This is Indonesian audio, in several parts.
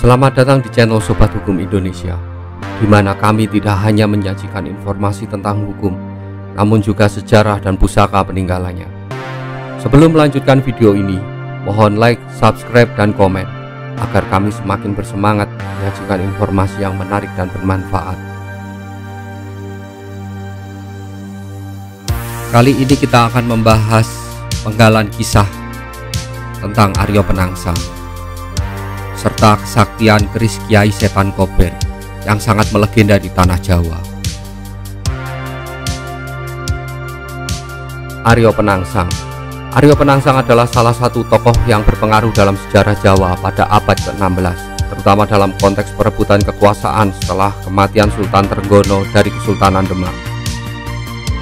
Selamat datang di channel Sobat Hukum Indonesia, di mana kami tidak hanya menyajikan informasi tentang hukum, namun juga sejarah dan pusaka peninggalannya. Sebelum melanjutkan video ini, mohon like, subscribe, dan komen, agar kami semakin bersemangat menyajikan informasi yang menarik dan bermanfaat. Kali ini kita akan membahas penggalan kisah tentang Aryo Penangsang, serta kesaktian keris Kiai Setan Kober yang sangat melegenda di tanah Jawa. Aryo Penangsang. Aryo Penangsang adalah salah satu tokoh yang berpengaruh dalam sejarah Jawa pada abad ke-16, terutama dalam konteks perebutan kekuasaan setelah kematian Sultan Trenggono dari Kesultanan Demak.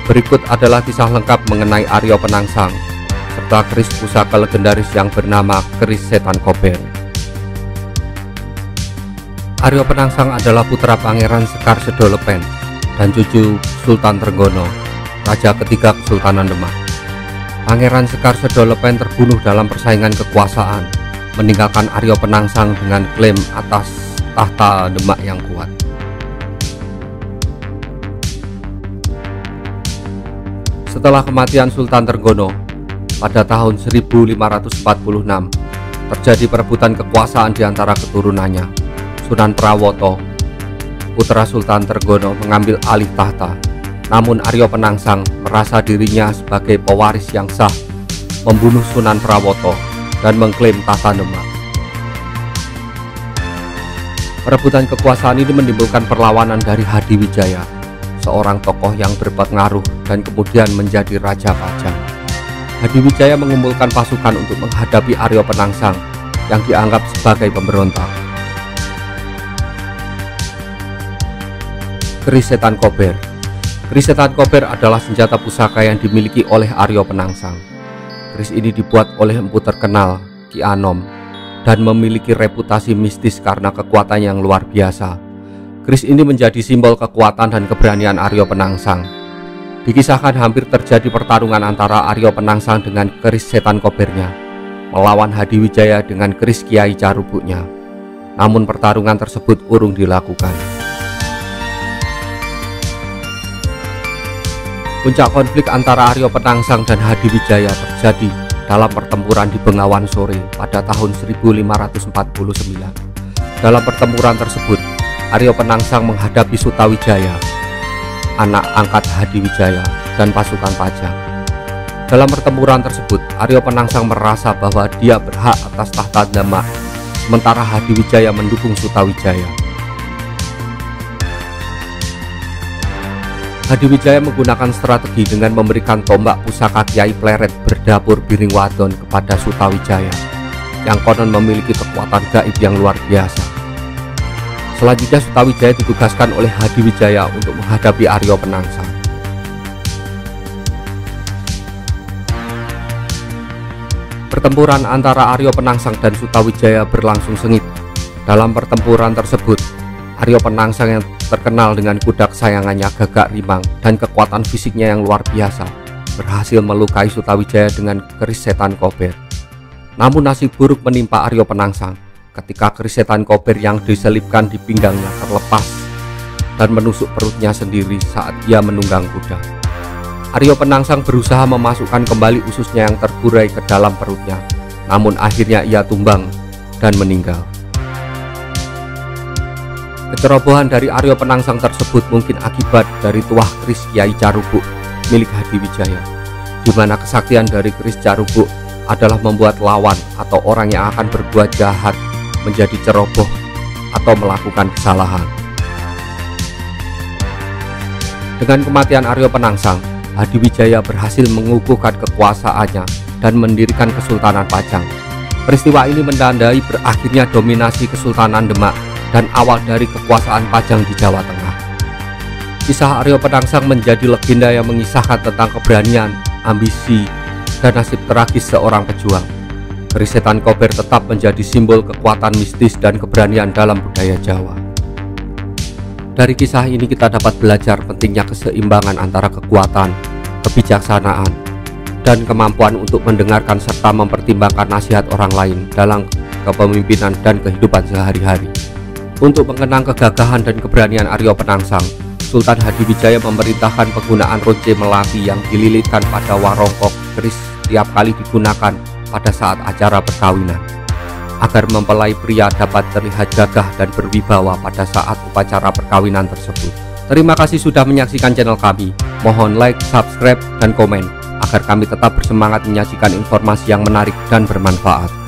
Berikut adalah kisah lengkap mengenai Aryo Penangsang serta keris pusaka legendaris yang bernama keris Setan Kober. Aryo Penangsang adalah putra Pangeran Sekar Sedolepen dan cucu Sultan Trenggono, raja ketiga Kesultanan Demak. Pangeran Sekar Sedolepen terbunuh dalam persaingan kekuasaan, meninggalkan Aryo Penangsang dengan klaim atas tahta Demak yang kuat. Setelah kematian Sultan Trenggono pada tahun 1546, terjadi perebutan kekuasaan di antara keturunannya. Sunan Prawoto, putra Sultan Trenggono, mengambil alih tahta. Namun Aryo Penangsang merasa dirinya sebagai pewaris yang sah, membunuh Sunan Prawoto dan mengklaim tahta Demak. Perebutan kekuasaan ini menimbulkan perlawanan dari Hadiwijaya, seorang tokoh yang berpengaruh dan kemudian menjadi Raja Pajang. Hadiwijaya mengumpulkan pasukan untuk menghadapi Aryo Penangsang yang dianggap sebagai pemberontak. Keris Setan Kober. Keris Setan Kober adalah senjata pusaka yang dimiliki oleh Aryo Penangsang. Keris ini dibuat oleh empu terkenal, Ki Anom, dan memiliki reputasi mistis karena kekuatan yang luar biasa. Keris ini menjadi simbol kekuatan dan keberanian Aryo Penangsang. Dikisahkan hampir terjadi pertarungan antara Aryo Penangsang dengan keris Setan Kobernya, melawan Hadiwijaya dengan keris Kiai Carubuknya. Namun pertarungan tersebut urung dilakukan. Puncak konflik antara Aryo Penangsang dan Hadiwijaya terjadi dalam pertempuran di Bengawan Sore pada tahun 1549. Dalam pertempuran tersebut, Aryo Penangsang menghadapi Sutawijaya, anak angkat Hadiwijaya, dan pasukan Pajang. Dalam pertempuran tersebut, Aryo Penangsang merasa bahwa dia berhak atas tahta Demak, sementara Hadiwijaya mendukung Sutawijaya. Hadiwijaya menggunakan strategi dengan memberikan tombak pusaka Kiai Pleret berdapur Biring Wadon kepada Sutawijaya, yang konon memiliki kekuatan gaib yang luar biasa. Selanjutnya Sutawijaya ditugaskan oleh Hadiwijaya untuk menghadapi Aryo Penangsang. Pertempuran antara Aryo Penangsang dan Sutawijaya berlangsung sengit. Dalam pertempuran tersebut, Aryo Penangsang yang terkenal dengan kuda kesayangannya Gagak Rimang dan kekuatan fisiknya yang luar biasa berhasil melukai Sutawijaya dengan keris Setan Kober. Namun nasib buruk menimpa Aryo Penangsang ketika keris Setan Kober yang diselipkan di pinggangnya terlepas dan menusuk perutnya sendiri saat ia menunggang kuda. Aryo Penangsang berusaha memasukkan kembali ususnya yang terburai ke dalam perutnya, namun akhirnya ia tumbang dan meninggal. Kecerobohan dari Aryo Penangsang tersebut mungkin akibat dari tuah keris Kiai Carubuk milik Hadiwijaya, di mana kesaktian dari keris Carubuk adalah membuat lawan atau orang yang akan berbuat jahat menjadi ceroboh atau melakukan kesalahan. Dengan kematian Aryo Penangsang, Hadiwijaya berhasil mengukuhkan kekuasaannya dan mendirikan Kesultanan Pajang. Peristiwa ini menandai berakhirnya dominasi Kesultanan Demak dan awal dari kekuasaan Pajang di Jawa Tengah. Kisah Aryo Penangsang menjadi legenda yang mengisahkan tentang keberanian, ambisi, dan nasib tragis seorang pejuang. Keris Setan Kober tetap menjadi simbol kekuatan mistis dan keberanian dalam budaya Jawa. Dari kisah ini kita dapat belajar pentingnya keseimbangan antara kekuatan, kebijaksanaan, dan kemampuan untuk mendengarkan serta mempertimbangkan nasihat orang lain dalam kepemimpinan dan kehidupan sehari-hari. Untuk mengenang kegagahan dan keberanian Aryo Penangsang, Sultan Hadiwijaya memerintahkan penggunaan ronce Melawi yang dililitkan pada warongkok keris setiap kali digunakan pada saat acara perkawinan, agar mempelai pria dapat terlihat gagah dan berwibawa pada saat upacara perkawinan tersebut. Terima kasih sudah menyaksikan channel kami. Mohon like, subscribe, dan komen agar kami tetap bersemangat menyajikan informasi yang menarik dan bermanfaat.